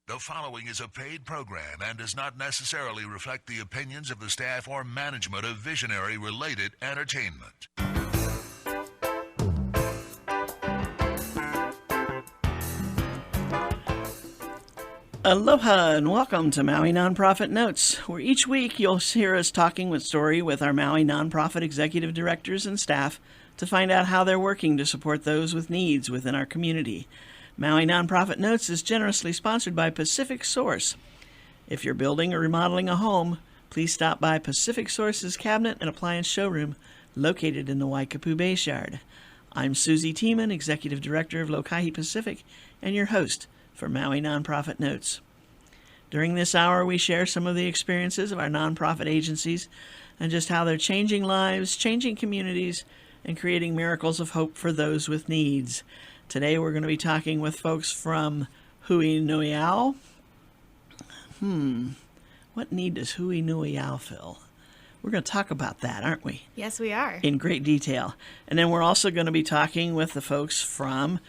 The following is a paid program and does not necessarily reflect the opinions of the staff or management of Visionary-related entertainment. Aloha and welcome to Maui Nonprofit Notes, where each week you'll hear us talking with our Maui Nonprofit executive directors and staff to find out how they're working to support those with needs within our community. Maui Nonprofit Notes is generously sponsored by Pacific Source. If you're building or remodeling a home, please stop by Pacific Source's cabinet and appliance showroom located in the Waikapu Bayshard. I'm Susie Tiemann, Executive Director of Lokahi Pacific, and your host for Maui Nonprofit Notes. During this hour, we share some of the experiences of our nonprofit agencies and just how they're changing lives, changing communities, and creating miracles of hope for those with needs. Today we're going to be talking with folks from Hui Nui Ao. What need does Hui Nui Ao fill? We're going to talk about that, aren't we? Yes, we are. In great detail. And then we're also going to be talking with the folks from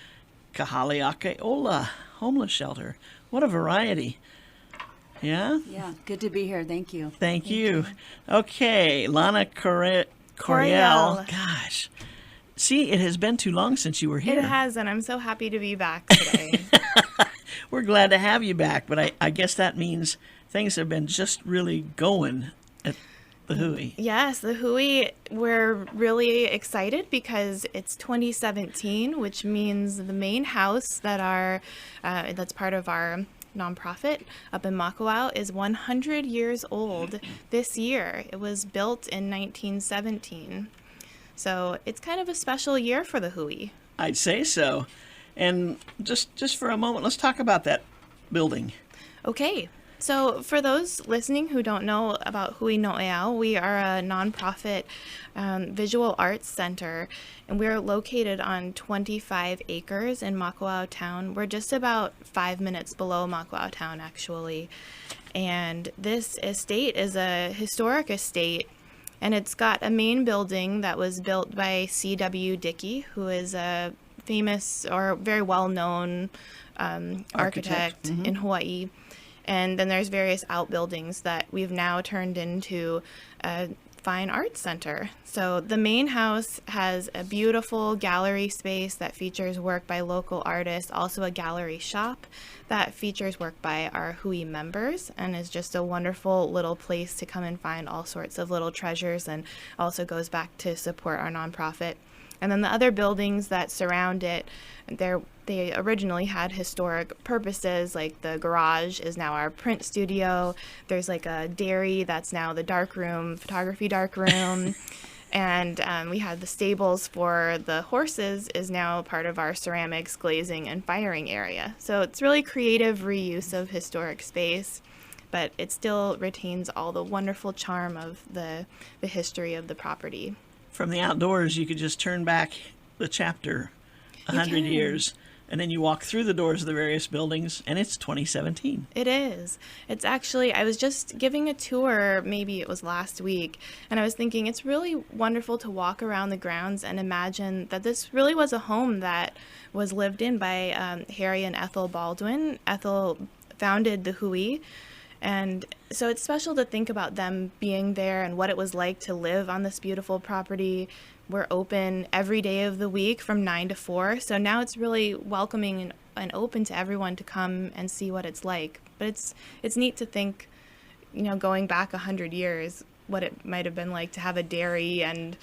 Kahaleakeola Homeless Shelter. What a variety. Yeah? Yeah, good to be here. Thank you. Thank you. Okay, Lana Coriel. Gosh. See, it has been too long since you were here. It has, and I'm so happy to be back today. We're glad to have you back, but I guess that means things have been just really going at the Hui. Yes, the Hui, we're really excited because it's 2017, which means the main house that's part of our nonprofit up in Makauao is 100 years old this year. It was built in 1917. So it's kind of a special year for the Hui. I'd say so. And just for a moment, let's talk about that building. Okay. So for those listening who don't know about Hui Nui Ao, we are a nonprofit visual arts center, and we're located on 25 acres in Makauao Town. We're just about 5 minutes below Makauao Town, actually. And this estate is a historic estate. And it's got a main building that was built by C.W. Dickey, who is a famous or very well-known architect in Hawaii. And then there's various outbuildings that we've now turned into a fine arts center. So the main house has a beautiful gallery space that features work by local artists, also a gallery shop that features work by our Hui members, and is just a wonderful little place to come and find all sorts of little treasures, and also goes back to support our nonprofit. And then the other buildings that surround it, they originally had historic purposes, like the garage is now our print studio. There's like a dairy that's now the photography dark room. And we had the stables for the horses is now part of our ceramics, glazing, and firing area. So it's really creative reuse of historic space, but it still retains all the wonderful charm of the history of the property. From the outdoors, you could just turn back the chapter 100 years, and then you walk through the doors of the various buildings, and it's 2017. It is. It's actually, I was just giving a tour, maybe it was last week, and I was thinking it's really wonderful to walk around the grounds and imagine that this really was a home that was lived in by Harry and Ethel Baldwin. Ethel founded the Hui. And so it's special to think about them being there and what it was like to live on this beautiful property. We're open every day of the week from 9 to 4. So now it's really welcoming and open to everyone to come and see what it's like. But it's neat to think, going back 100 years, what it might have been like to have a dairy and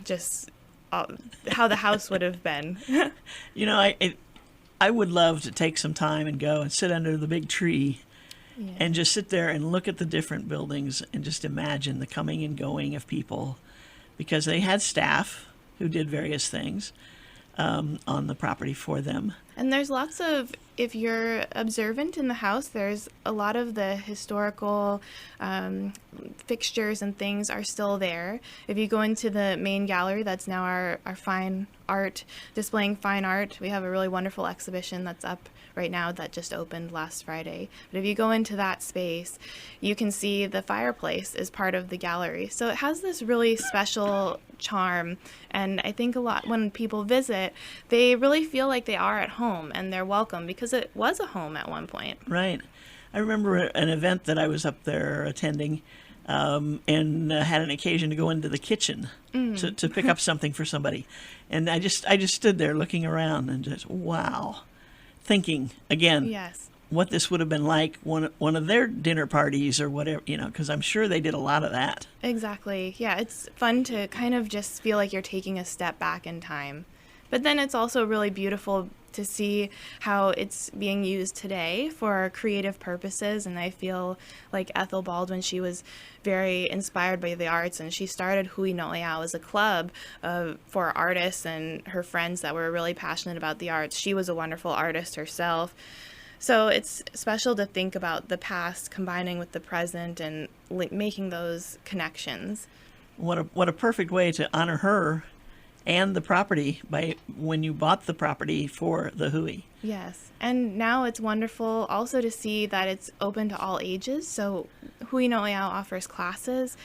just how the house would have been. I would love to take some time and go and sit under the big tree. Yeah. And just sit there and look at the different buildings and just imagine the coming and going of people, because they had staff who did various things on the property for them. And there's lots of, if you're observant in the house, there's a lot of the historical fixtures and things are still there. If you go into the main gallery, that's now our fine art, displaying fine art. We have a really wonderful exhibition that's up right now that just opened last Friday. But if you go into that space, you can see the fireplace is part of the gallery. So it has this really special charm. And I think a lot when people visit, they really feel like they are at home home and they're welcome because it was a home at one point. Right. I remember an event that I was up there attending, and had an occasion to go into the kitchen to pick up something for somebody. And I just stood there looking around and just, wow, thinking again, Yes. what this would have been like one of their dinner parties or whatever, because I'm sure they did a lot of that. Exactly. Yeah, it's fun to kind of just feel like you're taking a step back in time. But then it's also really beautiful to see how it's being used today for creative purposes. And I feel like Ethel Baldwin, she was very inspired by the arts, and she started Hui No'eau as a club for artists and her friends that were really passionate about the arts. She was a wonderful artist herself. So it's special to think about the past combining with the present and making those connections. What a perfect way to honor her and the property by when you bought the property for the Hui. Yes, and now it's wonderful also to see that it's open to all ages. So Hui No'eau offers classes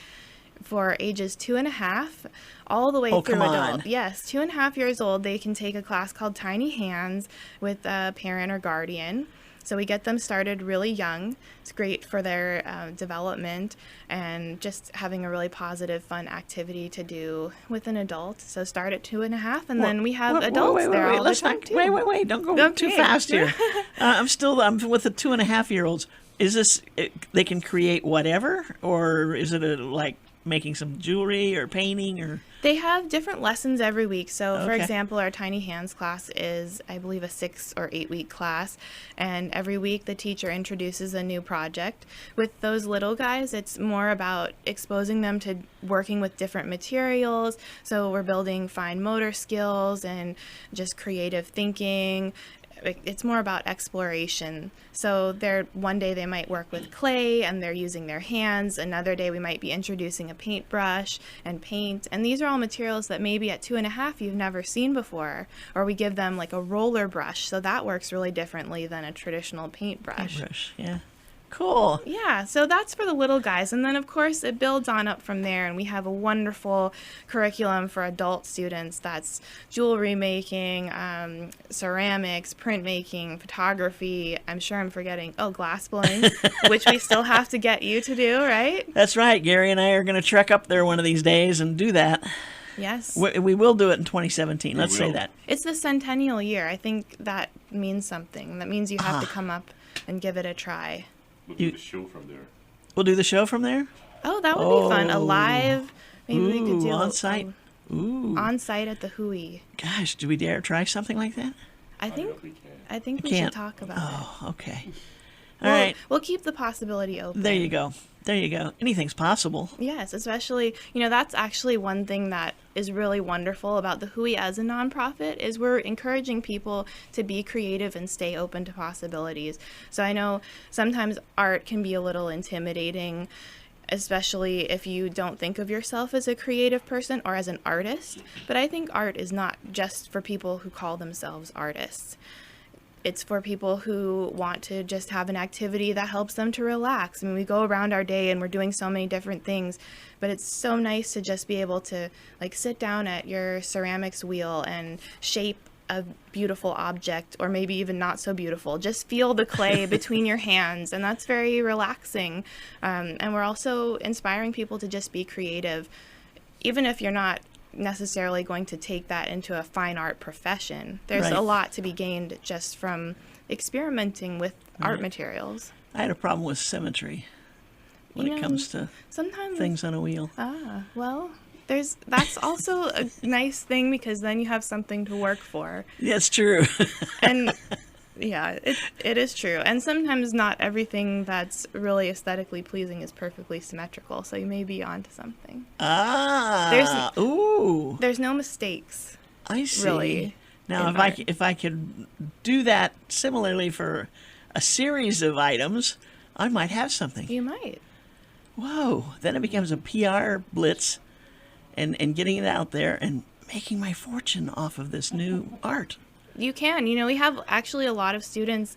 for ages 2.5 all the way through come adult. on. Yes, 2.5 years old, they can take a class called Tiny Hands with a parent or guardian. So we get them started really young. It's great for their development and just having a really positive, fun activity to do with an adult. So start at 2.5, and then we have adults there all the time too. Wait! Don't go too Okay. fast here. I'm with the 2.5-year-olds. Is this they can create whatever, or is it like making some jewelry or painting or? They have different lessons every week. So, for Okay. example, our Tiny Hands class is, I believe, a 6 or 8 week class. And every week the teacher introduces a new project. With those little guys, it's more about exposing them to working with different materials. So we're building fine motor skills and just creative thinking. It's more about exploration. So one day they might work with clay and they're using their hands. Another day we might be introducing a paintbrush and paint. And these are all materials that maybe at 2.5 you've never seen before. Or we give them like a roller brush. So that works really differently than a traditional paintbrush. Paintbrush, yeah. Cool. Yeah, so that's for the little guys. And then, of course, it builds on up from there. And we have a wonderful curriculum for adult students. That's jewelry making, ceramics, printmaking, photography. I'm sure I'm forgetting, glass blowing, which we still have to get you to do, right? That's right. Gary and I are going to trek up there one of these days and do that. Yes. We will do it in 2017. Let's say that. It's the centennial year. I think that means something. That means you have to come up and give it a try. We'll do the show from there. We'll do the show from there? Oh, that would be fun. A live, maybe we could do on site. Ooh. on site at the Hui. Gosh, do we dare try something like that? I think We can. I think we can't. should talk about it. Oh, okay. All right. We'll keep the possibility open. There you go. There you go. Anything's possible. Yes, especially, that's actually one thing that is really wonderful about the Hui as a nonprofit is we're encouraging people to be creative and stay open to possibilities. So I know sometimes art can be a little intimidating, especially if you don't think of yourself as a creative person or as an artist. But I think art is not just for people who call themselves artists. It's for people who want to just have an activity that helps them to relax. I mean, we go around our day and we're doing so many different things, but it's so nice to just be able to sit down at your ceramics wheel and shape a beautiful object, or maybe even not so beautiful. Just feel the clay between your hands, and that's very relaxing. And we're also inspiring people to just be creative, even if you're not necessarily going to take that into a fine art profession. There's Right. a lot to be gained just from experimenting with art materials. I had a problem with symmetry when You it know, comes to Sometimes things on a wheel. well, that's also a nice thing because then you have something to work for. That's true. And yeah, it is true. And sometimes not everything that's really aesthetically pleasing is perfectly symmetrical, so you may be onto something. Ooh. There's no mistakes. I see. Really, Now, in if I could do that similarly for a series of items, I might have something. You might. Whoa! Then it becomes a PR blitz, and getting it out there and making my fortune off of this new art. You can. We have actually a lot of students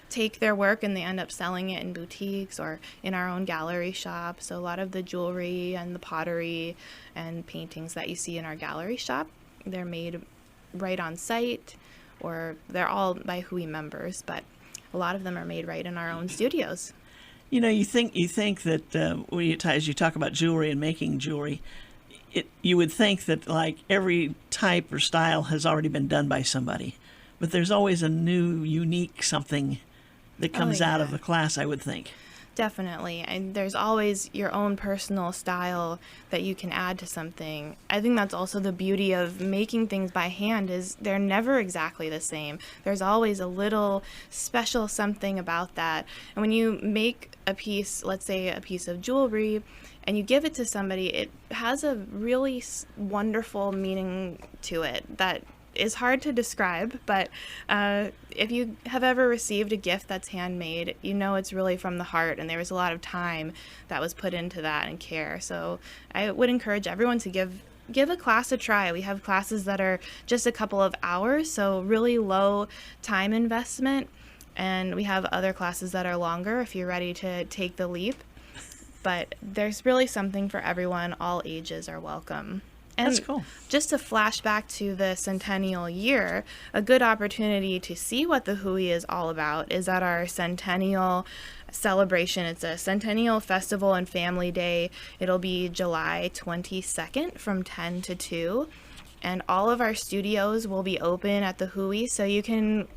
take their work and they end up selling it in boutiques or in our own gallery shop. So a lot of the jewelry and the pottery and paintings that you see in our gallery shop, they're made right on site, or they're all by Hui members, but a lot of them are made right in our own studios. You know, you think that as you talk about jewelry and making jewelry, you would think that like every type or style has already been done by somebody, but there's always a new, unique something that comes out of the class, I would think. Definitely. And there's always your own personal style that you can add to something. I think that's also the beauty of making things by hand is they're never exactly the same. There's always a little special something about that. And when you make a piece, let's say a piece of jewelry, and you give it to somebody, it has a really wonderful meaning to it that is hard to describe, but if you have ever received a gift that's handmade, you know it's really from the heart, and there was a lot of time that was put into that and care. So I would encourage everyone to give a class a try. We have classes that are just a couple of hours, so really low time investment, and we have other classes that are longer if you're ready to take the leap. But there's really something for everyone. All ages are welcome. And that's cool. Just to flash back to the centennial year, a good opportunity to see what the Hui is all about is at our centennial celebration. It's a centennial festival and family day. It'll be July 22nd from 10 to 2. And all of our studios will be open at the Hui, so you can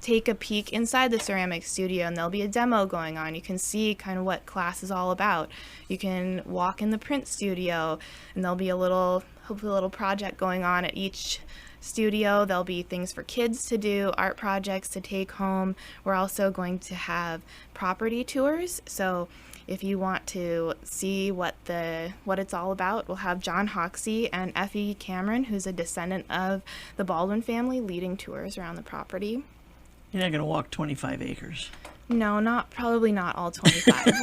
take a peek inside the ceramic studio, and there'll be a demo going on. You can see kind of what class is all about. You can walk in the print studio, and there'll be hopefully a little project going on at each studio. There'll be things for kids to do, art projects to take home. We're also going to have property tours, so if you want to see what it's all about, we'll have John Hoxie and Effie Cameron, who's a descendant of the Baldwin family, leading tours around the property. You're not going to walk 25 acres. No, probably not all 25.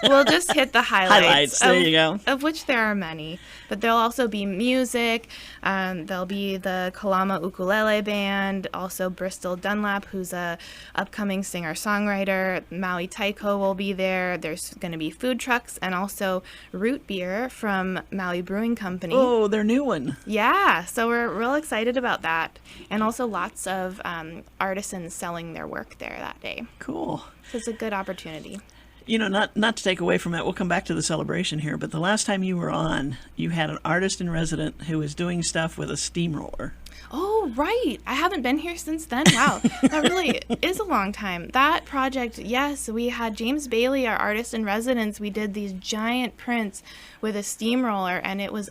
We'll just hit the highlights. There you go. Of which there are many. But there'll also be music. There'll be the Kalama Ukulele Band, also Bristol Dunlap, who's a upcoming singer-songwriter. Maui Taiko will be there. There's going to be food trucks and also root beer from Maui Brewing Company. Oh, their new one. Yeah, so we're real excited about that. And also lots of artisans selling their work there that day. Cool. So it's a good opportunity. You know, not to take away from that, we'll come back to the celebration here, but the last time you were on, you had an artist in resident who was doing stuff with a steamroller. Oh, right. I haven't been here since then. Wow. That really is a long time. That project, yes, we had James Bailey, our artist in residence. We did these giant prints with a steamroller, and it was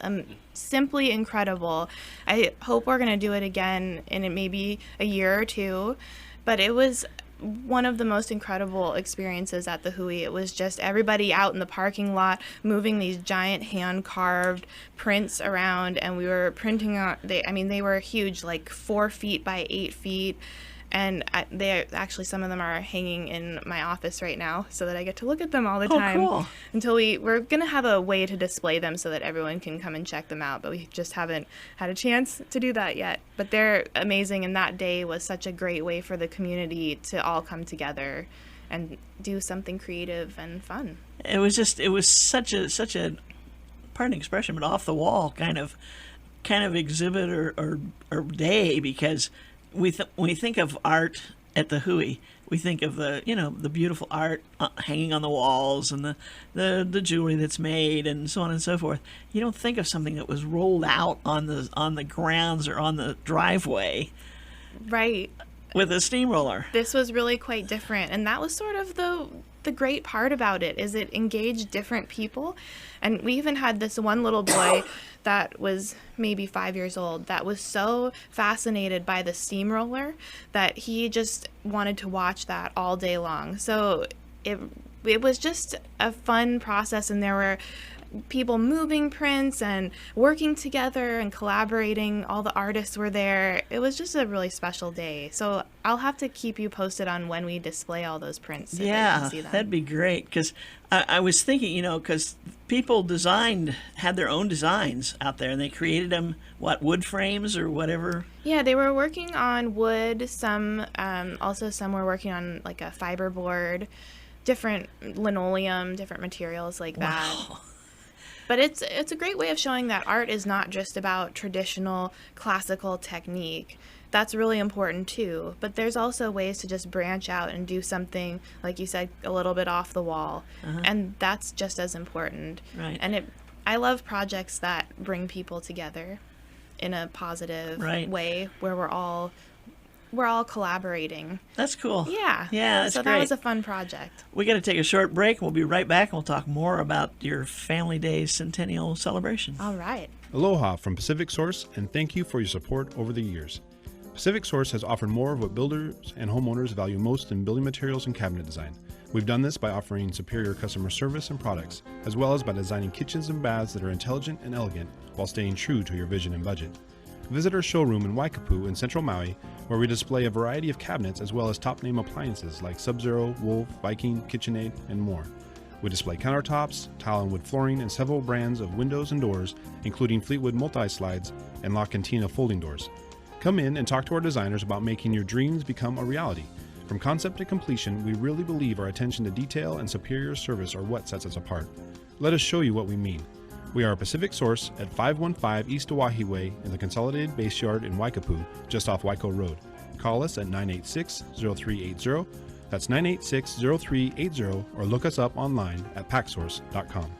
simply incredible. I hope we're going to do it again in maybe a year or two, but it was one of the most incredible experiences at the Hui. It was just everybody out in the parking lot moving these giant hand-carved prints around, and we were printing on, they were huge, like 4 feet by 8 feet, and some of them are hanging in my office right now so that I get to look at them all the time. Cool. Until we're going to have a way to display them so that everyone can come and check them out, but we just haven't had a chance to do that yet. But they're amazing, and that day was such a great way for the community to all come together and do something creative and fun. It was such a pardon the expression, but off the wall kind of exhibit or day, because when we think of art at the Hui, we think of the beautiful art hanging on the walls and the jewelry that's made and so on and so forth. You don't think of something that was rolled out on the grounds or on the driveway, right, with a steamroller. This was really quite different, and that was sort of the great part about it, is it engaged different people. And we even had this one little boy that was maybe 5 years old that was so fascinated by the steamroller that he just wanted to watch that all day long. So it was just a fun process, and there were people moving prints and working together and collaborating. All the artists were there. It was just a really special day. So I'll have to keep you posted on when we display all those prints. So yeah, they can see them. That'd be great, because I was thinking, because people had their own designs out there, and they created them, wood frames or whatever? Yeah, they were working on wood. Some were working on like a fiberboard, different linoleum, different materials like that. Wow. But it's a great way of showing that art is not just about traditional classical technique. that's really important too. But there's also ways to just branch out and do something, like you said, a little bit off the wall. And that's just as important. Right. And I love projects that bring people together in a positive way where we're all collaborating. That's cool. Yeah. Yeah, that's so great. that was a fun project. We got to take a short break. We'll be right back. We'll talk more about your Family Day Centennial celebration. All right. Aloha from Pacific Source, and thank you for your support over the years. Pacific Source has offered more of what builders and homeowners value most in building materials and cabinet design. We've done this by offering superior customer service and products, as well as by designing kitchens and baths that are intelligent and elegant while staying true to your vision and budget. Visit our showroom in Waikapu in Central Maui, where we display a variety of cabinets as well as top-name appliances like Sub-Zero, Wolf, Viking, KitchenAid, and more. We display countertops, tile and wood flooring, and several brands of windows and doors, including Fleetwood multi-slides and La Cantina folding doors. Come in and talk to our designers about making your dreams become a reality. From concept to completion, we really believe our attention to detail and superior service are what sets us apart. Let us show you what we mean. We are a Pacific Source at 515 East Oahe Way in the Consolidated Base Yard in Waikapu, just off Waiko Road. Call us at 986-0380. That's 986-0380, or look us up online at packsource.com.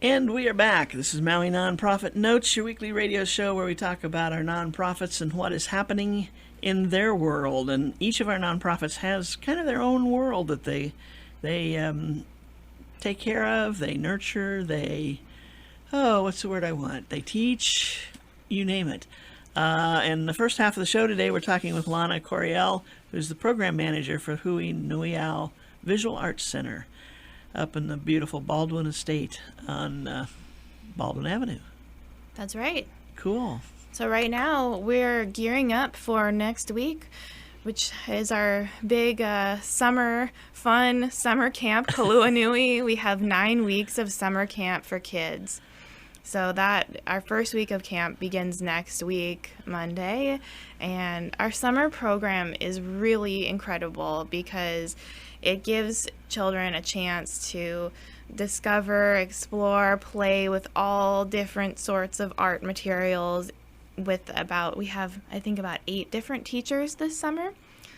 And we are back. This is Maui Nonprofit Notes, your weekly radio show where we talk about our nonprofits and what is happening in their world. And each of our nonprofits has kind of their own world that they take care of, they nurture, what's the word I want? They teach, you name it. In the first half of the show today, we're talking with Lana Coriel, who's the program manager for Hui Nuiao Visual Arts Center up in the beautiful Baldwin Estate on Baldwin Avenue. That's right. Cool. So right now we're gearing up for next week, which is our big summer camp, Kalua Nui. We have 9 weeks of summer camp for kids. So that our first week of camp begins next week, Monday, and our summer program is really incredible because it gives children a chance to discover, explore, play with all different sorts of art materials we have, I think, about 8 different teachers this summer.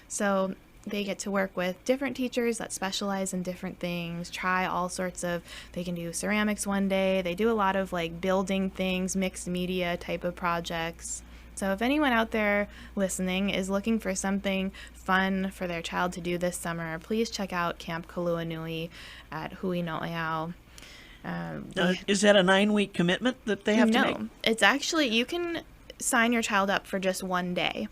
So they get to work with different teachers that specialize in different things, try all sorts of, they can do ceramics one day. They do a lot of like building things, mixed media type of projects. So if anyone out there listening is looking for something fun for their child to do this summer, please check out Camp Kalua Nui at Hui No'eau. Is that a 9-week commitment that they have to make? No, it's actually, you can sign your child up for just one day.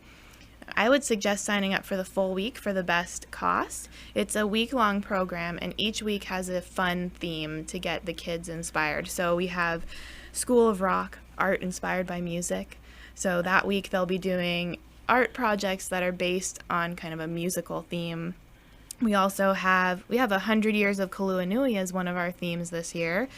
I would suggest signing up for the full week for the best cost. It's a week-long program, and each week has a fun theme to get the kids inspired. So we have School of Rock, art inspired by music. So that week they'll be doing art projects that are based on kind of a musical theme. We also have 100 Years of Kalua Nui as one of our themes this year.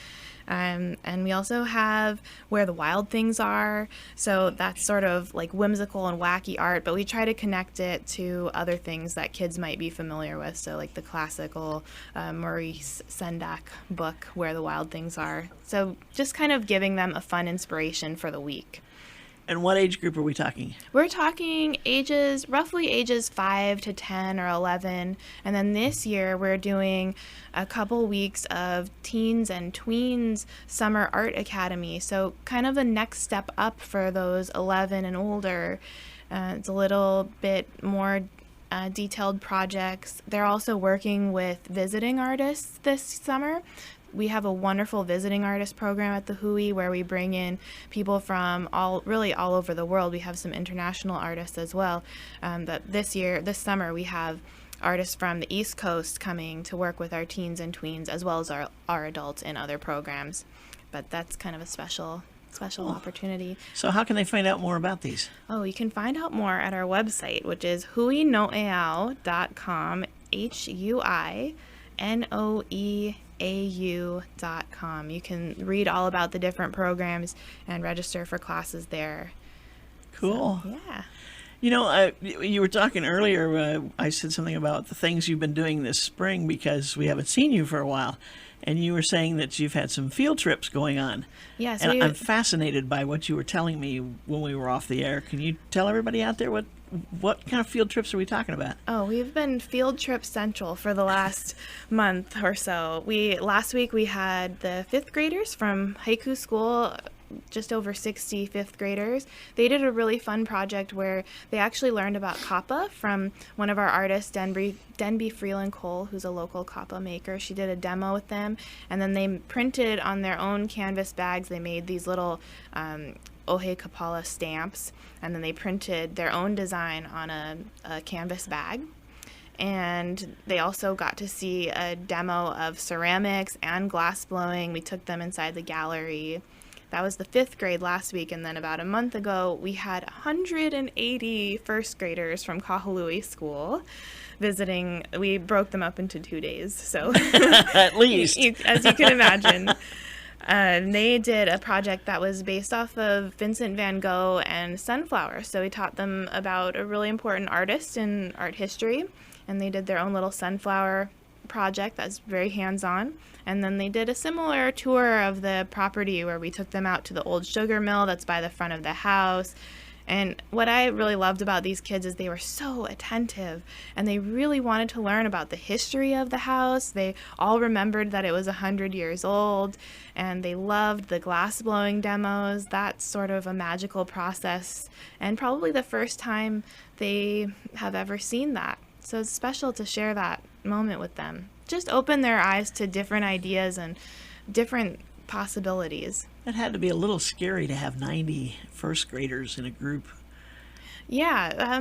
And we also have Where the Wild Things Are. So that's sort of like whimsical and wacky art, but we try to connect it to other things that kids might be familiar with. So like the classical Maurice Sendak book, Where the Wild Things Are. So just kind of giving them a fun inspiration for the week. And what age group are we talking? We're talking roughly ages 5 to 10 or 11. And then this year we're doing a couple weeks of teens and tweens summer art academy. So kind of a next step up for those 11 and older. It's a little bit more detailed projects. They're also working with visiting artists this summer. We have a wonderful visiting artist program at the Hui where we bring in people from all over the world. We have some international artists as well. But this summer, we have artists from the East Coast coming to work with our teens and tweens as well as our adults in other programs. But that's kind of a special opportunity. So how can they find out more about these? Oh, you can find out more at our website, which is huinoeau.com, huinoeau.com. You can read all about the different programs and register for classes there. Cool. So, yeah. You know, you were talking earlier, I said something about the things you've been doing this spring because we haven't seen you for a while. And you were saying that you've had some field trips going on. Yes, And I'm fascinated by what you were telling me when we were off the air. Can you tell everybody out there what kind of field trips are we talking about? Oh, we've been field trip central for the last month or so. Last week we had the 5th graders from haiku school, just over 60 5th graders. They did a really fun project where they actually learned about kappa from one of our artists, Denby Freeland Cole, who's a local kappa maker. She did a demo with them, and then they printed on their own canvas bags. They made these little Ohe Kapala stamps, and then they printed their own design on a canvas bag. And they also got to see a demo of ceramics and glass blowing. We took them inside the gallery. That was the 5th grade last week, and then about a month ago, we had 180 first graders from Kahului School visiting. We broke them up into 2 days, so At least. as you can imagine. They did a project that was based off of Vincent van Gogh and sunflowers. So we taught them about a really important artist in art history, and they did their own little sunflower project that's very hands-on. And then they did a similar tour of the property where we took them out to the old sugar mill that's by the front of the house. And what I really loved about these kids is they were so attentive, and they really wanted to learn about the history of the house. They all remembered that it was 100 years old, and they loved the glass blowing demos. That's sort of a magical process, and probably the first time they have ever seen that. So it's special to share that moment with them. Just open their eyes to different ideas and different possibilities. It had to be a little scary to have 90 first graders in a group. Yeah,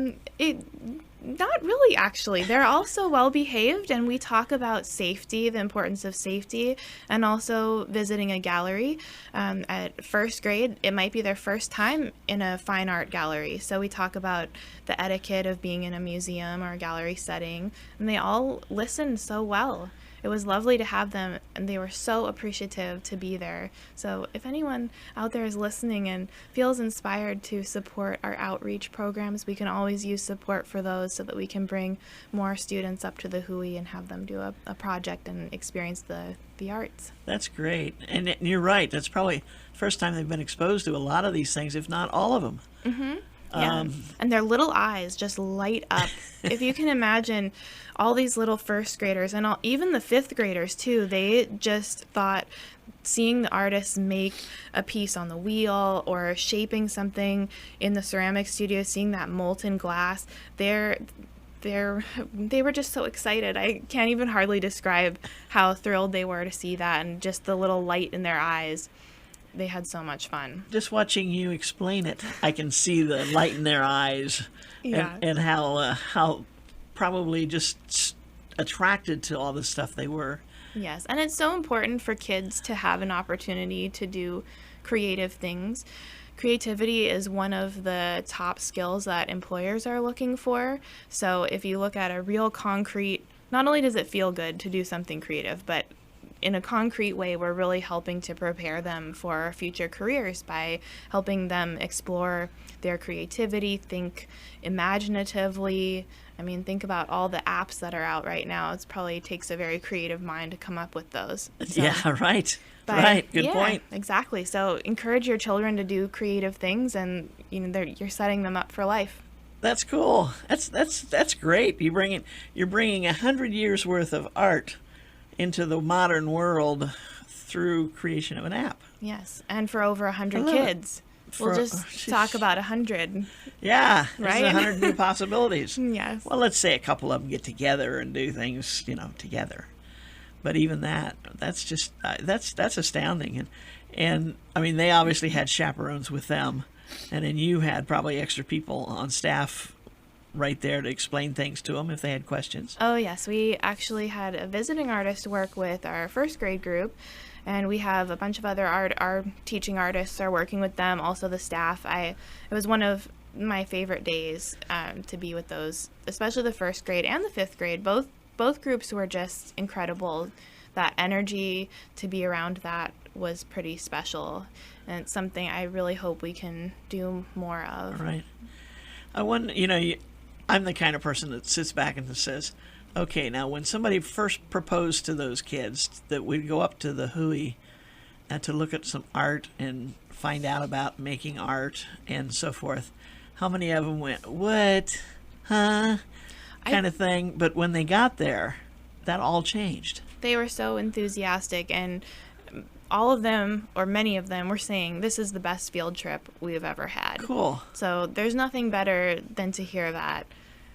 not really, actually. They're all so well behaved, and we talk about safety, the importance of safety, and also visiting a gallery. At first grade, it might be their first time in a fine art gallery, so we talk about the etiquette of being in a museum or a gallery setting, and they all listened so well. It was lovely to have them, and they were so appreciative to be there. So if anyone out there is listening and feels inspired to support our outreach programs, we can always use support for those so that we can bring more students up to the Hui and have them do a project and experience the arts. That's great. And you're right. That's probably the first time they've been exposed to a lot of these things, if not all of them. Mm-hmm. Yeah, and their little eyes just light up. If you can imagine all these little first graders and even the 5th graders too, they just thought seeing the artists make a piece on the wheel or shaping something in the ceramic studio, seeing that molten glass, they were just so excited. I can't even hardly describe how thrilled they were to see that, and just the little light in their eyes. They had so much fun. Just watching you explain it, I can see the light in their eyes, Yeah. and how probably just attracted to all this stuff they were. Yes, and it's so important for kids to have an opportunity to do creative things. Creativity is one of the top skills that employers are looking for. So if you look at a real concrete, not only does it feel good to do something creative, but in a concrete way, we're really helping to prepare them for future careers by helping them explore their creativity, think imaginatively. I mean, think about all the apps that are out right now. It probably takes a very creative mind to come up with those. So, Yeah, right. Right. Good point. Exactly. So encourage your children to do creative things, and you're setting them up for life. That's cool. That's great. You're bringing 100 years worth of art into the modern world through creation of an app. Yes, and for over 100 kids. We'll just talk about 100. Yeah, right? There's 100 new possibilities. Yes. Well, let's say a couple of them get together and do things, together. But even that's just that's astounding. And I mean, they obviously had chaperones with them, and then you had probably extra people on staff right there to explain things to them if they had questions. Oh, yes. We actually had a visiting artist work with our first grade group, and we have a bunch of other our teaching artists are working with them, also the staff. It was one of my favorite days to be with those, especially the first grade and the 5th grade. Both groups were just incredible. That energy to be around that was pretty special, and it's something I really hope we can do more of. Right. I wonder, I'm the kind of person that sits back and says, Okay, now when somebody first proposed to those kids that we'd go up to the Hui and to look at some art and find out about making art and so forth, how many of them went, what, huh, kind of thing? But when they got there, that all changed. They were so enthusiastic, and all of them, or many of them, were saying this is the best field trip we've ever had. Cool. So there's nothing better than to hear that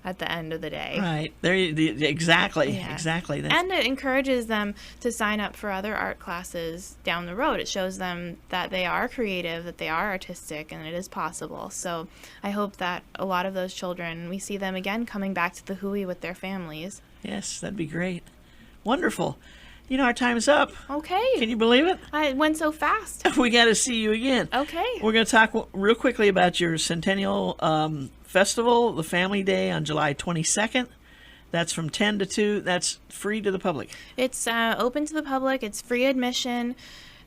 at the end of the day. Right. Exactly. Yeah. Exactly. And it encourages them to sign up for other art classes down the road. It shows them that they are creative, that they are artistic, and it is possible. So I hope that a lot of those children, we see them again coming back to the Hui with their families. Yes, that'd be great. Wonderful. You know, our time's up. Okay. Can you believe it? It went so fast. We got to see you again. Okay. We're going to talk real quickly about your Centennial Festival, the Family Day on July 22nd. That's from 10 to 2. That's free to the public. It's open to the public. It's free admission.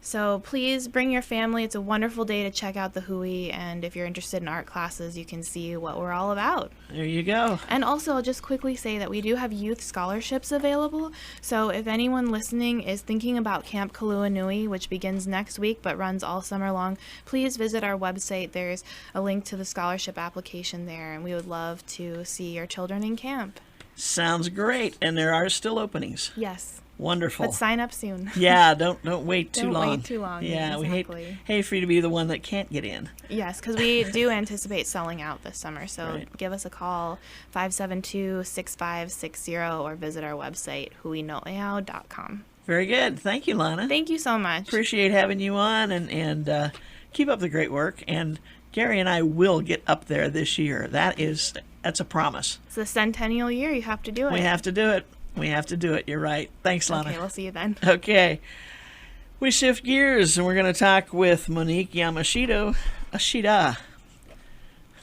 So please bring your family. It's a wonderful day to check out the Hui. And if you're interested in art classes, you can see what we're all about. There you go. And also, I'll just quickly say that we do have youth scholarships available. So if anyone listening is thinking about Camp Kaluanui, which begins next week but runs all summer long, please visit our website. There's a link to the scholarship application there, and we would love to see your children in camp. Sounds great. And there are still openings. Yes. Wonderful. But sign up soon. Yeah, don't wait too long. Don't wait too long. Yeah, exactly. we hate for you to be the one that can't get in. Yes, because we do anticipate selling out this summer. So Right. give us a call, 572-6560, or visit our website, huinoeau.com. Very good. Thank you, Lana. Thank you so much. Appreciate having you on, and keep up the great work. And Gary and I will get up there this year. That's a promise. It's the centennial year. You have to do it. We have to do it. We have to do it. You're right. Thanks, Lana. Okay, we'll see you then. Okay. We shift gears, and we're going to talk with Monique Ashida.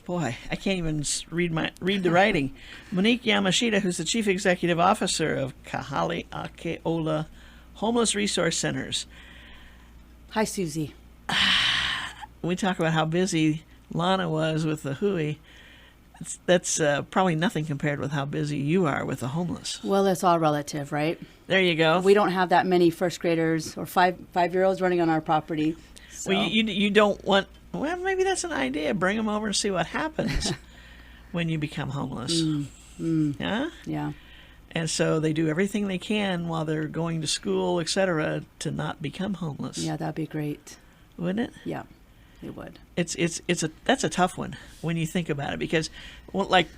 Boy, I can't even read the writing. Monique Yamashita, who's the Chief Executive Officer of Kahale Akeola Homeless Resource Centers. Hi, Susie. We talk about how busy Lana was with the Hui. That's probably nothing compared with how busy you are with the homeless. Well, it's all relative, right? There you go. We don't have that many first graders or five-year-olds running on our property. So. Well, you don't want. Well, maybe that's an idea. Bring them over and see what happens when you become homeless. Yeah. Yeah. And so they do everything they can while they're going to school, etc., to not become homeless. Yeah, that'd be great. Wouldn't it? Yeah, it would. That's a tough one when you think about it, because, well, like,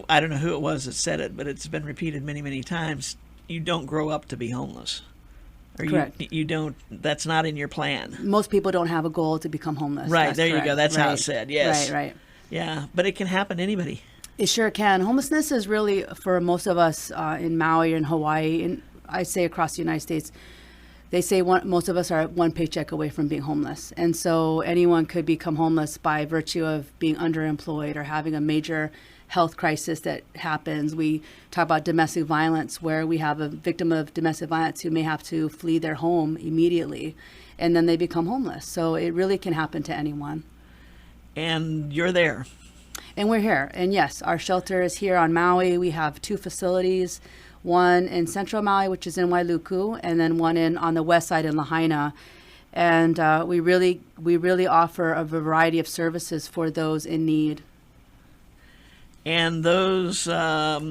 I don't know who it was that said it, but it's been repeated many, many times. You don't grow up to be homeless. Or Correct. You don't. That's not in your plan. Most people don't have a goal to become homeless. Right. That's There correct. you go. That's how Right. it's said. Yes. Right. Yeah, but it can happen to anybody. It sure can. Homelessness is really, for most of us in Maui and Hawaii, and I say across the United States, they say most of us are one paycheck away from being homeless. And so anyone could become homeless by virtue of being underemployed or having a major health crisis that happens. We talk about domestic violence, where we have a victim of domestic violence who may have to flee their home immediately, and then they become homeless. So it really can happen to anyone. And you're there. And we're here. And yes, our shelter is here on Maui. We have 2 facilities, one in central Maui, which is in Wailuku, and then one on the west side in Lahaina. And we really offer a variety of services for those in need. And those, well,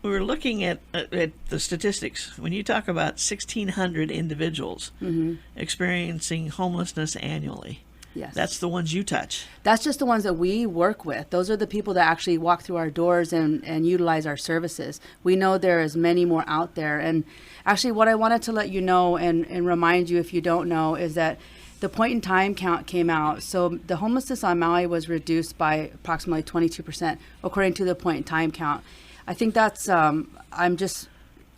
we were looking at the statistics. When you talk about 1,600 individuals experiencing homelessness annually, Yes. that's the ones you touch. That's just the ones that we work with. Those are the people that actually walk through our doors and utilize our services. We know there is many more out there. And actually what I wanted to let you know and remind you, if you don't know, is that the point in time count came out. So the homelessness on Maui was reduced by approximately 22% according to the point in time count. I think that's, I'm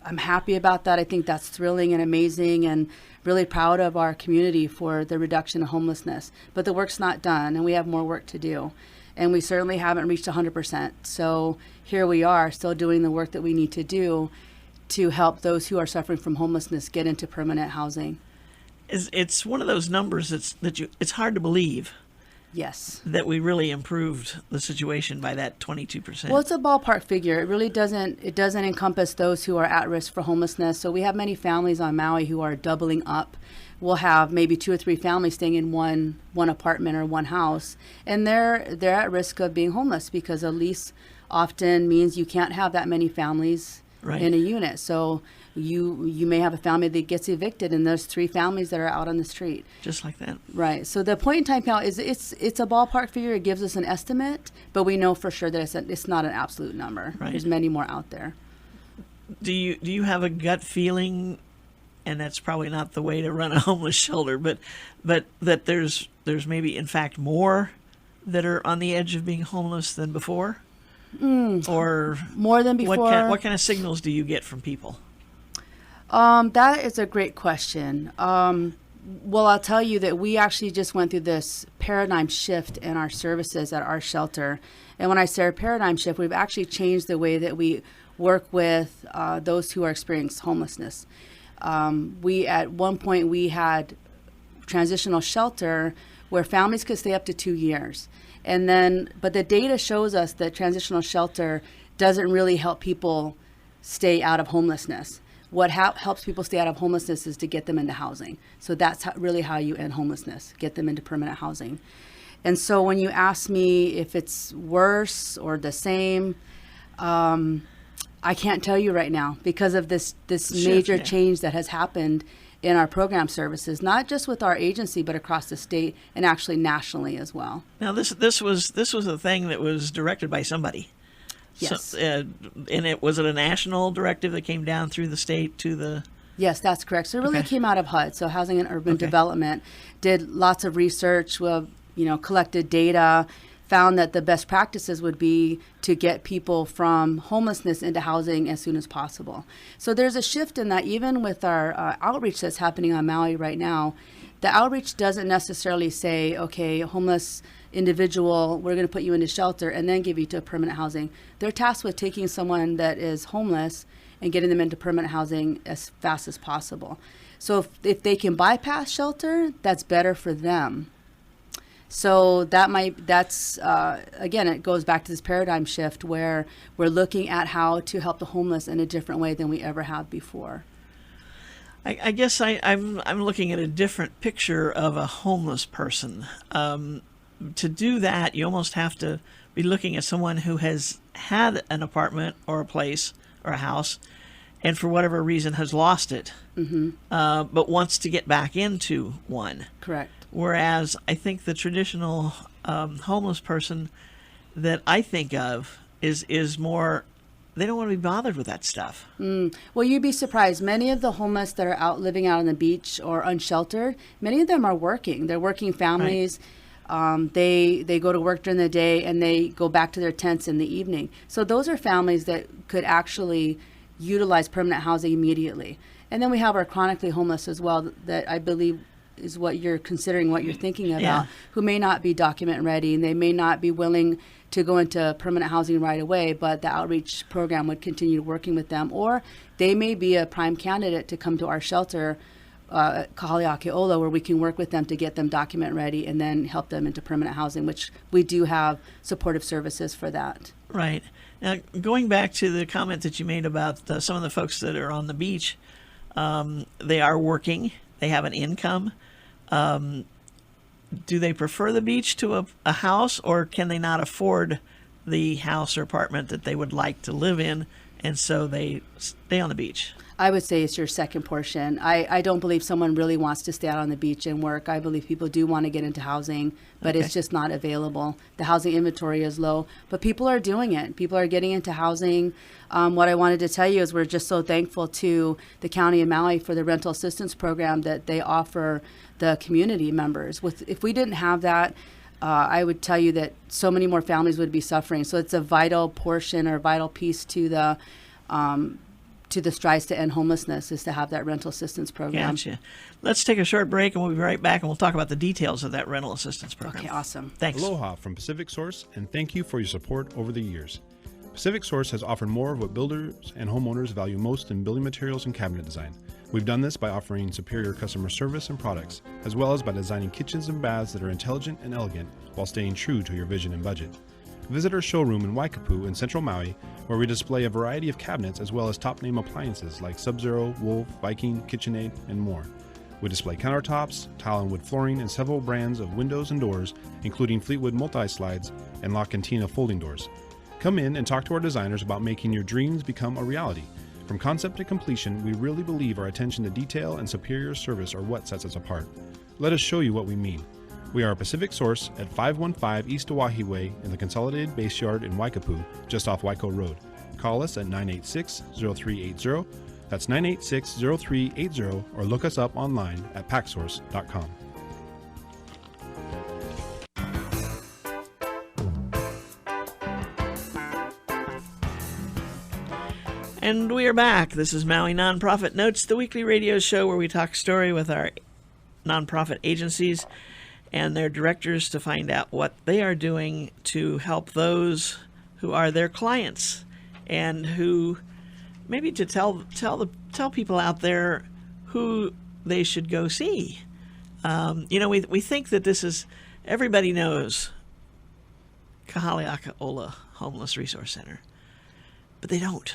happy about that. I think that's thrilling and amazing, and really proud of our community for the reduction of homelessness. But the work's not done, and we have more work to do. And we certainly haven't reached 100%. So here we are, still doing the work that we need to do to help those who are suffering from homelessness get into permanent housing. It's one of those numbers it's hard to believe Yes. that we really improved the situation by that 22%. Well, it's a ballpark figure. It really doesn't encompass those who are at risk for homelessness. So we have many families on Maui who are doubling up. We'll have maybe 2 or 3 families staying in one apartment or one house, and they're at risk of being homeless because a lease often means you can't have that many families in a unit. So you may have a family that gets evicted, and there's 3 families that are out on the street. Just like that. Right. So the point in time count is it's a ballpark figure. It gives us an estimate, but we know for sure that it's not an absolute number. Right. There's many more out there. Do you have a gut feeling, and that's probably not the way to run a homeless shelter, but that there's maybe in fact more that are on the edge of being homeless than before? Or more than before? What kind of signals do you get from people? That is a great question. Well, I'll tell you that we actually just went through this paradigm shift in our services at our shelter. And when I say a paradigm shift, we've actually changed the way that we work with those who are experiencing homelessness. At one point, we had transitional shelter where families could stay up to 2 years. But the data shows us that transitional shelter doesn't really help people stay out of homelessness. What helps people stay out of homelessness is to get them into housing. So that's really how you end homelessness, get them into permanent housing. And so when you ask me if it's worse or the same, I can't tell you right now because of this major change that has happened in our program services, not just with our agency, but across the state and actually nationally as well. Now, this was a thing that was directed by somebody. Yes. So, and was it a national directive that came down through the state to the? Yes, that's correct. So it really came out of HUD. So Housing and Urban Development did lots of research, collected data, found that the best practices would be to get people from homelessness into housing as soon as possible. So there's a shift in that. Even with our outreach that's happening on Maui right now, the outreach doesn't necessarily say, okay, homeless individual, we're going to put you into shelter and then give you to permanent housing. They're tasked with taking someone that is homeless and getting them into permanent housing as fast as possible. So if they can bypass shelter, that's better for them. So again, it goes back to this paradigm shift where we're looking at how to help the homeless in a different way than we ever have before. I guess I'm looking at a different picture of a homeless person. To do that, you almost have to be looking at someone who has had an apartment or a place or a house, and for whatever reason has lost it, but wants to get back into one. Correct. Whereas I think the traditional homeless person that I think of is more, they don't want to be bothered with that stuff. Well, you'd be surprised. Many of the homeless that are living out on the beach or unsheltered, many of them are working. They're working families. Right. They go to work during the day and they go back to their tents in the evening. So those are families that could actually utilize permanent housing immediately. And then we have our chronically homeless as well, that I believe is what you're considering, what you're thinking about, who may not be document ready and they may not be willing to go into permanent housing right away, but the outreach program would continue working with them. Or they may be a prime candidate to come to our shelter, Kahaleakeola, where we can work with them to get them document ready and then help them into permanent housing, which we do have supportive services for that. Right. Now, going back to the comment that you made about some of the folks that are on the beach, they are working, they have an income. Do they prefer the beach to a house, or can they not afford the house or apartment that they would like to live in, and so they stay on the beach? I would say it's your second portion. I don't believe someone really wants to stay out on the beach and work. I believe people do want to get into housing, but it's just not available. The housing inventory is low, but people are doing it. People are getting into housing. What I wanted to tell you is we're just so thankful to the County of Maui for the rental assistance program that they offer the community members. If we didn't have that, I would tell you that so many more families would be suffering. So it's a vital portion or vital piece to the strides to end homelessness is to have that rental assistance program. Gotcha. Let's take a short break and we'll be right back and we'll talk about the details of that rental assistance program. Okay, awesome. Thanks. Aloha from Pacific Source, and thank you for your support over the years. Pacific Source has offered more of what builders and homeowners value most in building materials and cabinet design. We've done this by offering superior customer service and products, as well as by designing kitchens and baths that are intelligent and elegant while staying true to your vision and budget. Visit our showroom in Waikapu in central Maui, where we display a variety of cabinets as well as top-name appliances like Sub-Zero, Wolf, Viking, KitchenAid, and more. We display countertops, tile and wood flooring, and several brands of windows and doors, including Fleetwood multi-slides and La Cantina folding doors. Come in and talk to our designers about making your dreams become a reality. From concept to completion, we really believe our attention to detail and superior service are what sets us apart. Let us show you what we mean. We are a Pacific Source at 515 East Oahe Way in the Consolidated Base Yard in Waikapu, just off Waiko Road. Call us at 986-0380. That's 986-0380, or look us up online at packsource.com. And we are back. This is Maui Nonprofit Notes, the weekly radio show where we talk story with our nonprofit agencies and their directors to find out what they are doing to help those who are their clients, and who maybe to tell people out there who they should go see. We think that this is, everybody knows Kahaleaka Ola Homeless Resource Center, but they don't.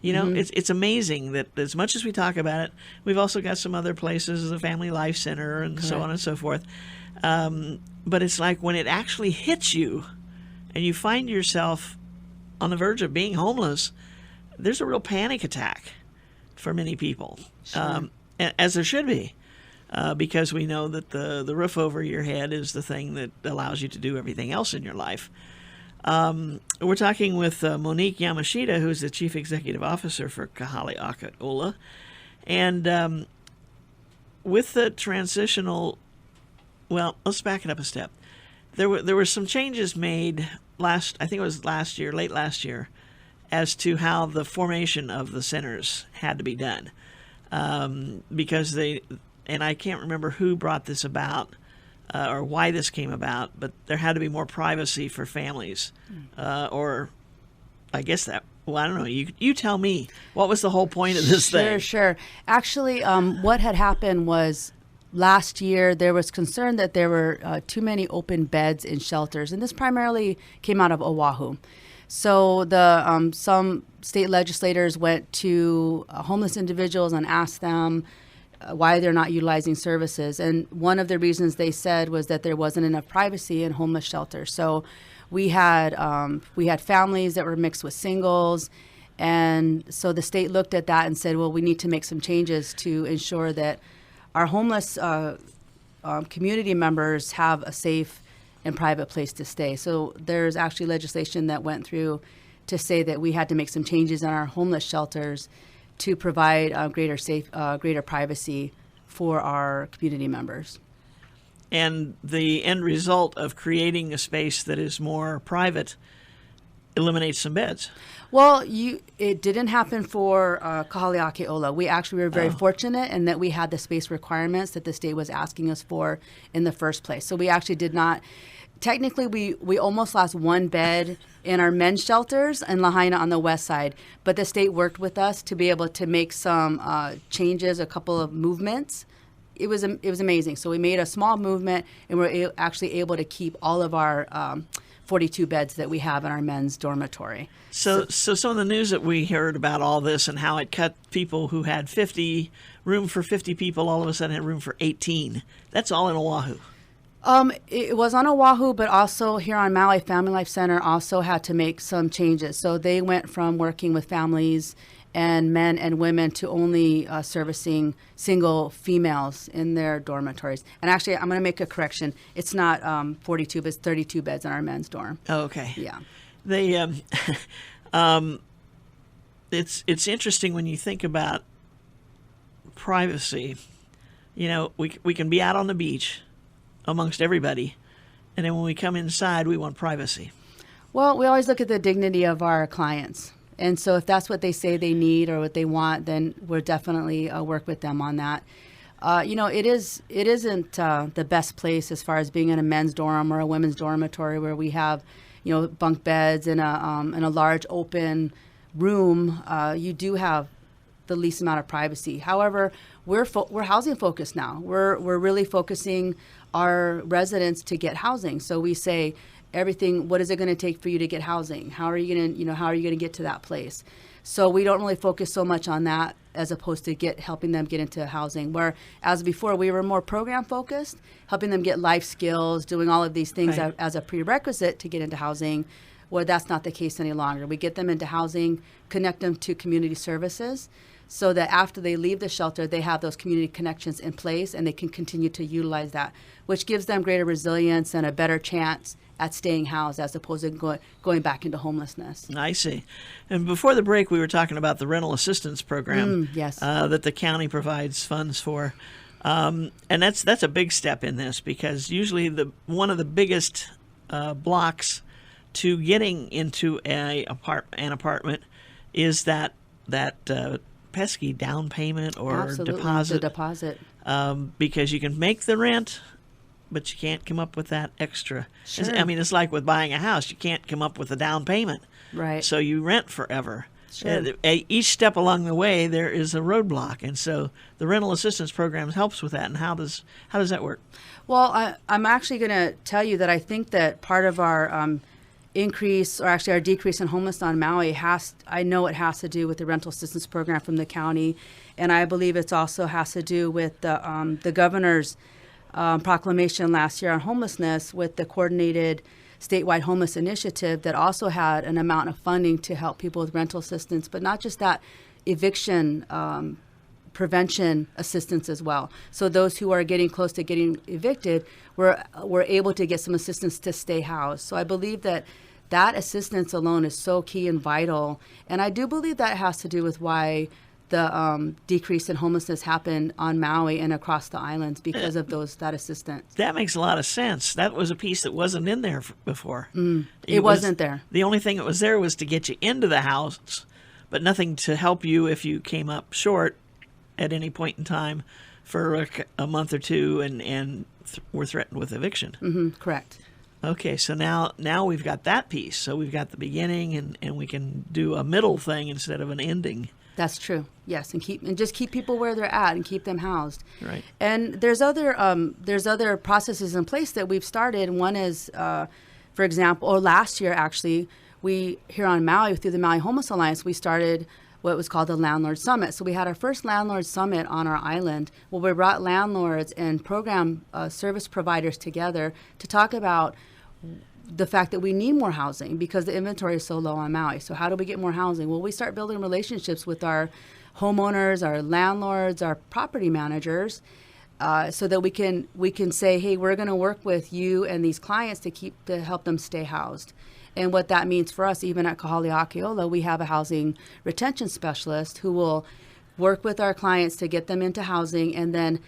It's amazing that as much as we talk about it, we've also got some other places, the Family Life Center and so on and so forth. But it's like when it actually hits you and you find yourself on the verge of being homeless, there's a real panic attack for many people, as there should be, because we know that the roof over your head is the thing that allows you to do everything else in your life. We're talking with Monique Yamashita, who's the Chief Executive Officer for Kahaleaka Ola. And with the transitional, well, let's back it up a step. There were some changes made late last year, as to how the formation of the centers had to be done. Because and I can't remember who brought this about, or why this came about, but there had to be more privacy for families, or I guess I don't know. You tell me. What was the whole point of this thing? Sure. Actually, what had happened was last year there was concern that there were too many open beds in shelters, and this primarily came out of Oahu. So some state legislators went to homeless individuals and asked them why they're not utilizing services. And one of the reasons they said was that there wasn't enough privacy in homeless shelters. So we had families that were mixed with singles. And so the state looked at that and said, well, we need to make some changes to ensure that our homeless community members have a safe and private place to stay. So there's actually legislation that went through to say that we had to make some changes in our homeless shelters to provide greater privacy for our community members. And the end result of creating a space that is more private eliminates some beds. Well, it didn't happen for Kahaleaka Ola. We actually were very fortunate in that we had the space requirements that the state was asking us for in the first place. So we actually did not. Technically, we almost lost one bed in our men's shelters in Lahaina on the west side, but the state worked with us to be able to make some changes, a couple of movements. It was amazing. So we made a small movement, and we're actually able to keep all of our 42 beds that we have in our men's dormitory. So some of the news that we heard about all this and how it cut people who had room for 50 people, all of a sudden had room for 18. That's all in Oahu. It was on Oahu, but also here on Maui, Family Life Center also had to make some changes. So they went from working with families and men and women to only servicing single females in their dormitories. And actually, I'm going to make a correction. It's not 42, but it's 32 beds in our men's dorm. Oh, okay. Yeah. They, it's interesting when you think about privacy. You know, we can be out on the beach amongst everybody, and then when we come inside, we want privacy. Well, we always look at the dignity of our clients. And so if that's what they say they need or what they want, then we'll definitely work with them on that. It isn't the best place as far as being in a men's dorm or a women's dormitory where we have, bunk beds in a large open room. You do have the least amount of privacy. However, we're housing focused now. We're really focusing our residents to get housing. So we say everything, what is it going to take for you to get housing? How are you going to, how are you going to get to that place? So we don't really focus so much on that as opposed to helping them get into housing. Where as before, we were more program focused, helping them get life skills, doing all of these things Right. as a prerequisite to get into housing. Where that's not the case any longer. We get them into housing, connect them to community services, so that after they leave the shelter, they have those community connections in place and they can continue to utilize that, which gives them greater resilience and a better chance at staying housed as opposed to going back into homelessness. I see. And before the break, we were talking about the rental assistance program Yes. that the county provides funds for. And that's a big step in this, because usually one of the biggest blocks to getting into an apartment is that pesky down payment or Absolutely. deposit. The deposit. Because you can make the rent, but you can't come up with that extra. Sure. I mean, it's like with buying a house. You can't come up with a down payment. Right. So you rent forever. Sure. Each step along the way, there is a roadblock. And so the rental assistance program helps with that. And how does that work? Well, I'm actually going to tell you that I think that part of our increase, or actually our decrease in homelessness on Maui, I know it has to do with the rental assistance program from the county, and I believe it also has to do with the governor's proclamation last year on homelessness, with the coordinated statewide homeless initiative that also had an amount of funding to help people with rental assistance, but not just that, eviction prevention assistance as well. So those who are getting close to getting evicted were able to get some assistance to stay housed. So I believe that assistance alone is so key and vital. And I do believe that has to do with why the decrease in homelessness happened on Maui and across the islands, because of that assistance. That makes a lot of sense. That was a piece that wasn't in there before. It wasn't there. The only thing that was there was to get you into the house, but nothing to help you if you came up short at any point in time for a month or two and were threatened with eviction. Mm-hmm, correct. Okay, so now we've got that piece. So we've got the beginning, and we can do a middle thing instead of an ending. That's true. Yes, and just keep people where they're at and keep them housed. Right. And there's other processes in place that we've started. One is, for example, or last year actually, we here on Maui through the Maui Homeless Alliance, we started what was called the Landlord Summit. So we had our first Landlord Summit on our island, where we brought landlords and program service providers together to talk about the fact that we need more housing because the inventory is so low on Maui. So how do we get more housing? Well, we start building relationships with our homeowners, our landlords, our property managers, so that we can say, hey, we're going to work with you and these clients to help them stay housed. And what that means for us, even at Kahaleakiola, we have a housing retention specialist who will work with our clients to get them into housing and then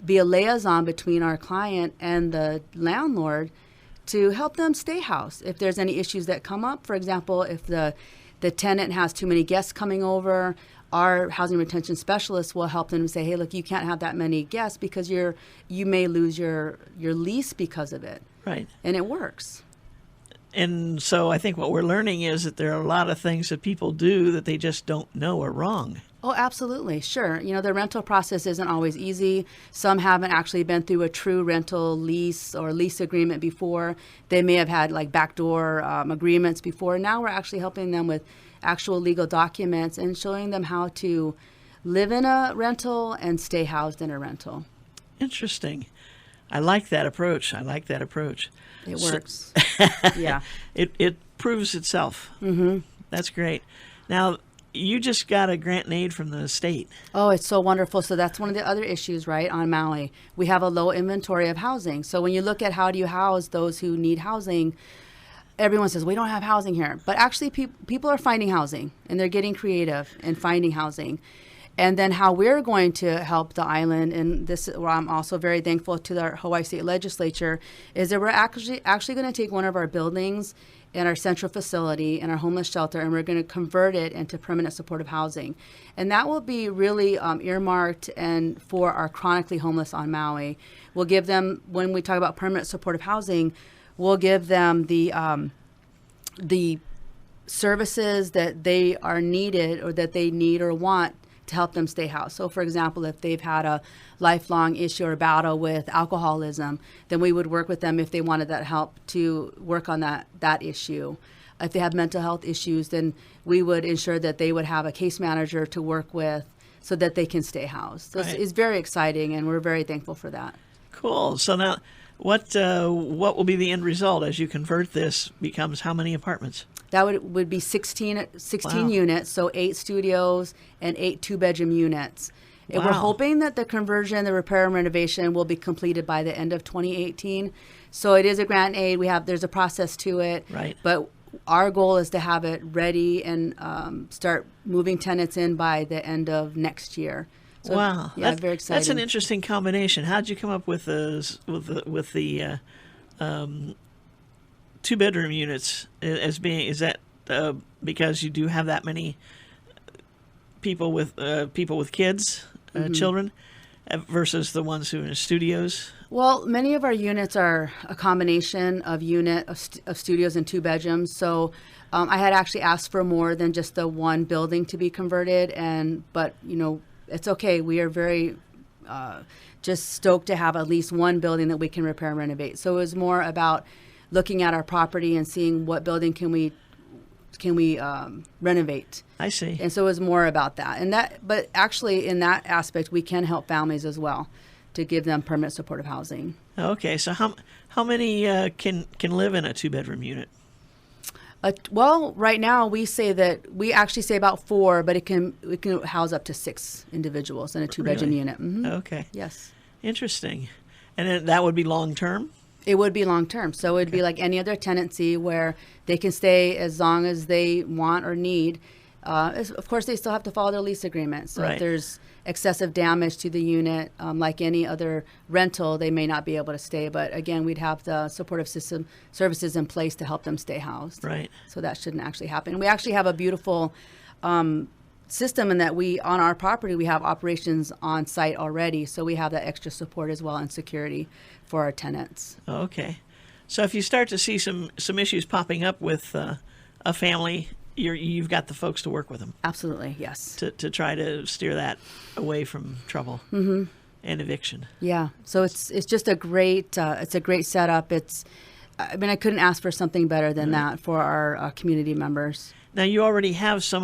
be a liaison between our client and the landlord to help them stay housed. If there's any issues that come up, for example, if the tenant has too many guests coming over, our housing retention specialist will help them say, hey, look, you can't have that many guests because you may lose your lease because of it. Right. And it works. And so I think what we're learning is that there are a lot of things that people do that they just don't know are wrong. Oh, absolutely. Sure. The rental process isn't always easy. Some haven't actually been through a true rental lease or lease agreement before. They may have had like backdoor agreements before. Now we're actually helping them with actual legal documents and showing them how to live in a rental and stay housed in a rental. Interesting. I like that approach. It works. Yeah. It proves itself. Mm-hmm. That's great. Now, you just got a grant and aid from the state. Oh, it's so wonderful. So that's one of the other issues, right, on Maui. We have a low inventory of housing. So when you look at how do you house those who need housing, everyone says, we don't have housing here. But actually, people are finding housing, and they're getting creative and finding housing. And then how we're going to help the island, and this I'm also very thankful to the Hawaii State Legislature, is that we're actually going to take one of our buildings in our central facility in our homeless shelter, and we're going to convert it into permanent supportive housing. And that will be really earmarked and for our chronically homeless on Maui. We'll give them, when we talk about permanent supportive housing, we'll give them the services that they are needed or that they need or want to help them stay housed. So, for example, if they've had a lifelong issue or battle with alcoholism, then we would work with them if they wanted that help to work on that issue. If they have mental health issues, then we would ensure that they would have a case manager to work with so that they can stay housed. So Right. it's very exciting, and we're very thankful for that. Cool. So now, what will be the end result as you convert this? Becomes how many apartments? That would be 16 Wow. units, so 8 studios and 8 two-bedroom units. And we're Wow. hoping that the conversion, the repair and renovation will be completed by the end of 2018. So it is a grant aid. There's a process to it. Right. But our goal is to have it ready and start moving tenants in by the end of next year. So, Wow. Yeah, very exciting. That's an interesting combination. How'd you come up with the 2-bedroom units as being? Is that because you do have that many people with kids, Mm-hmm. children, versus the ones who are in studios? Well, many of our units are a combination of of studios and 2 bedrooms. So I had actually asked for more than just the one building to be converted, but it's okay. We are very just stoked to have at least one building that we can repair and renovate. So it was more about looking at our property and seeing what building can we renovate. I see. And so it was more about that. But actually in that aspect, we can help families as well to give them permanent supportive housing. Okay, so how many can live in a 2-bedroom unit? Well, right now we actually say about 4, but it can house up to 6 individuals in a 2-bedroom Really? unit. Mm-hmm. Okay, Yes. interesting. And then that would be long term? It would be long term. So it'd be like any other tenancy where they can stay as long as they want or need. Of course, they still have to follow their lease agreement. So Right. if there's excessive damage to the unit, like any other rental, they may not be able to stay. But again, we'd have the supportive services in place to help them stay housed. Right. So that shouldn't actually happen. We actually have a beautiful system in that on our property, we have operations on site already. So we have that extra support as well and security for our tenants. Okay. So if you start to see some issues popping up with a family, you've got the folks to work with them Absolutely, yes. to try to steer that away from trouble and eviction. Yeah, so it's just a great setup. I couldn't ask for something better than that for our community members. Now you already have some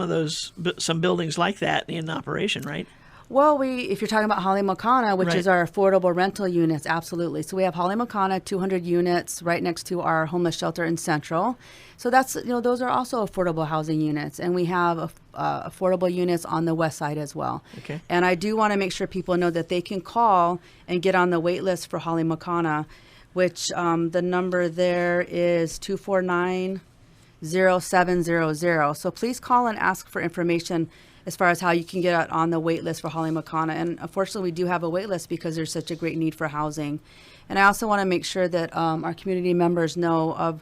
buildings like that in operation, right? Well, if you're talking about Holly Makana, which Right. is our affordable rental units, absolutely. So we have Holly Makana, 200 units right next to our homeless shelter in Central. So those are also affordable housing units, and we have affordable units on the west side as well. Okay. And I do want to make sure people know that they can call and get on the wait list for Holly Makana, which the number there is 249-0700. So please call and ask for information as far as how you can get on the wait list for Holly Makana. And unfortunately, we do have a wait list because there's such a great need for housing. And I also want to make sure that our community members know of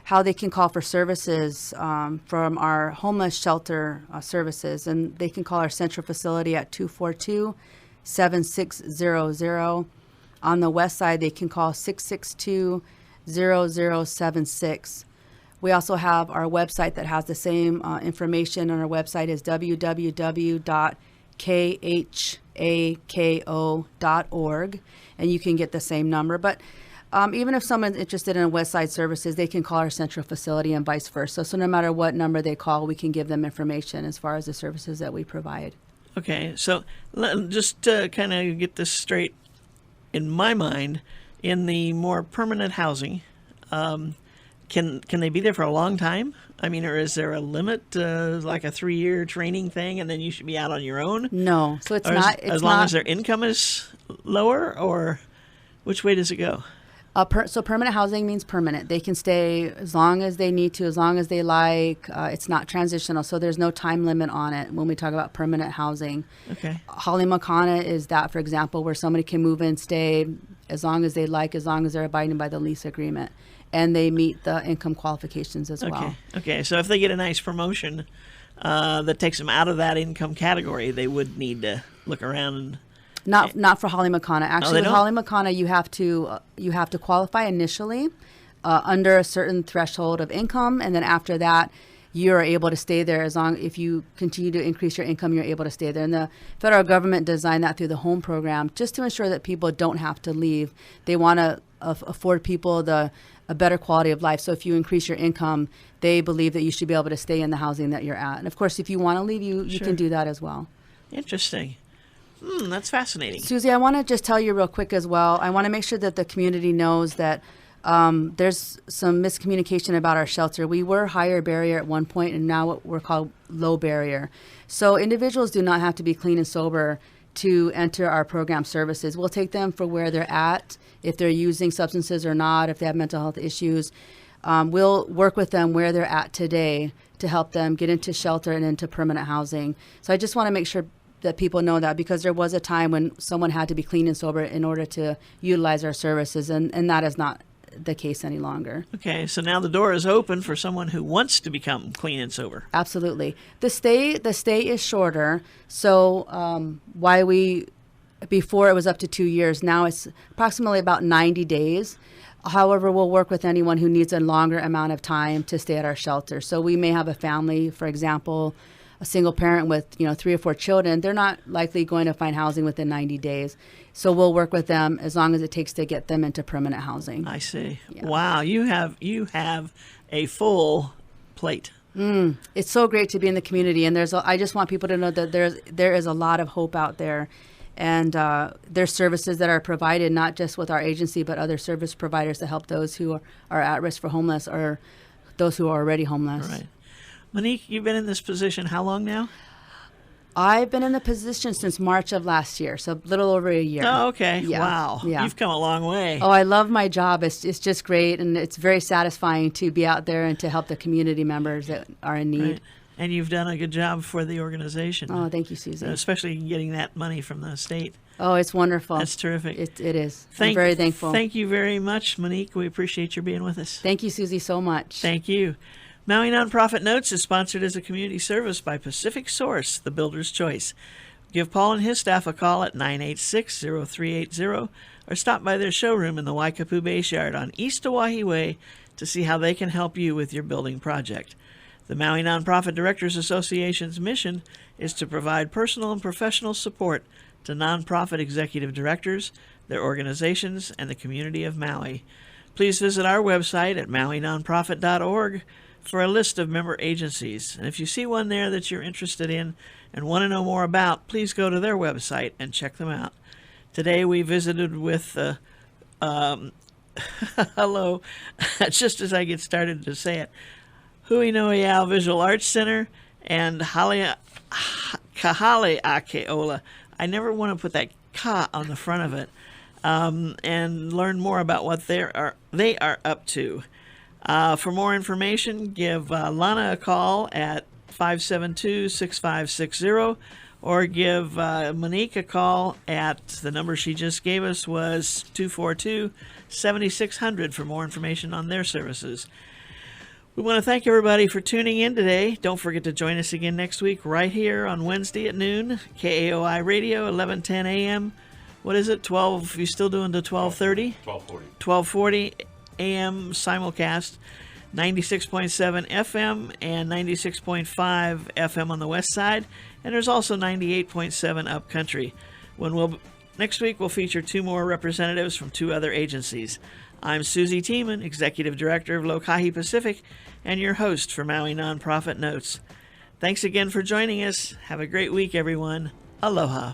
how they can call for services from our homeless shelter services. And they can call our central facility at 242-7600. On the west side, they can call 662-0076. We also have our website that has the same information. On our website is www.khako.org, and you can get the same number. But even if someone's interested in West Side services, they can call our central facility and vice versa. So no matter what number they call, we can give them information as far as the services that we provide. Okay, so just to kind of get this straight in my mind, in the more permanent housing, can they be there for a long time? I mean, or is there a limit, like a 3-year training thing, and then you should be out on your own? No, so it's Or not. as long as their income is lower, or which way does it go? So permanent housing means permanent. They can stay as long as they need to, as long as they like. It's not transitional, so there's no time limit on it when we talk about permanent housing. Okay. Holly Makana is that, for example, where somebody can move in, stay as long as they like, as long as they're abiding by the lease agreement, and they meet the income qualifications as well. Okay. So if they get a nice promotion that takes them out of that income category, they would need to look around and. Not for Holly Makana. Actually, with don't? Holly Makana, you have to qualify initially under a certain threshold of income, and then after that, you are able to stay there if you continue to increase your income, you're able to stay there. And the federal government designed that through the home program just to ensure that people don't have to leave. They want to afford people a better quality of life. So if you increase your income, they believe that you should be able to stay in the housing that you're at. And of course, if you want to leave, you Sure. can do that as well. Interesting. That's fascinating. Susie, I want to just tell you real quick as well. I want to make sure that the community knows that there's some miscommunication about our shelter. We were higher barrier at one point, and now we're called low barrier. So individuals do not have to be clean and sober to enter our program services. We'll take them for where they're at, if they're using substances or not, if they have mental health issues. We'll work with them where they're at today to help them get into shelter and into permanent housing. So I just want to make sure that people know that, because there was a time when someone had to be clean and sober in order to utilize our services, and that is not the case any longer. Okay, so now the door is open for someone who wants to become clean and sober. Absolutely. The stay is shorter. So before it was up to 2 years, now it's approximately about 90 days. However, we'll work with anyone who needs a longer amount of time to stay at our shelter. So we may have a family, for example, a single parent with 3 or 4 children. They're not likely going to find housing within 90 days. So we'll work with them as long as it takes to get them into permanent housing. I see. Yeah. Wow, you have a full plate. It's so great to be in the community, and I just want people to know that there is a lot of hope out there, and there's services that are provided not just with our agency, but other service providers to help those who are at risk for homeless or those who are already homeless. Right. Monique, you've been in this position how long now? I've been in the position since March of last year, so a little over a year. Oh, okay. Yeah. Wow. Yeah. You've come a long way. Oh, I love my job. It's just great, and it's very satisfying to be out there and to help the community members that are in need. Right. And you've done a good job for the organization. Oh, thank you, Susie. Especially getting that money from the state. Oh, it's wonderful. That's terrific. It is. I'm very thankful. Thank you very much, Monique. We appreciate your being with us. Thank you, Susie, so much. Thank you. Maui Nonprofit Notes is sponsored as a community service by Pacific Source, the builder's choice. Give Paul and his staff a call at 986-0380 or stop by their showroom in the Waikapu Base Yard on East Oahe Way to see how they can help you with your building project. The Maui Nonprofit Directors Association's mission is to provide personal and professional support to nonprofit executive directors, their organizations, and the community of Maui. Please visit our website at mauinonprofit.org for a list of member agencies. And if you see one there that you're interested in and want to know more about, please go to their website and check them out. Today we visited with, hello, just as I get started to say it, Hui Noeau Visual Arts Center and Kahale Akeola. I never want to put that ka on the front of it, and learn more about what they are up to. For more information, give Lana a call at 572-6560 or give Monique a call at the number she just gave us was 242-7600 for more information on their services. We want to thank everybody for tuning in today. Don't forget to join us again next week right here on Wednesday at noon, KAOI Radio, 1110 a.m. What is it, 12? You still doing the 12:30? 12:40 a.m. simulcast, 96.7 FM and 96.5 FM on the west side, and there's also 98.7 upcountry. Next week we'll feature 2 more representatives from 2 other agencies. I'm Susie Tiemann, Executive Director of Lokahi Pacific, and your host for Maui Nonprofit Notes. Thanks again for joining us. Have a great week, everyone. Aloha.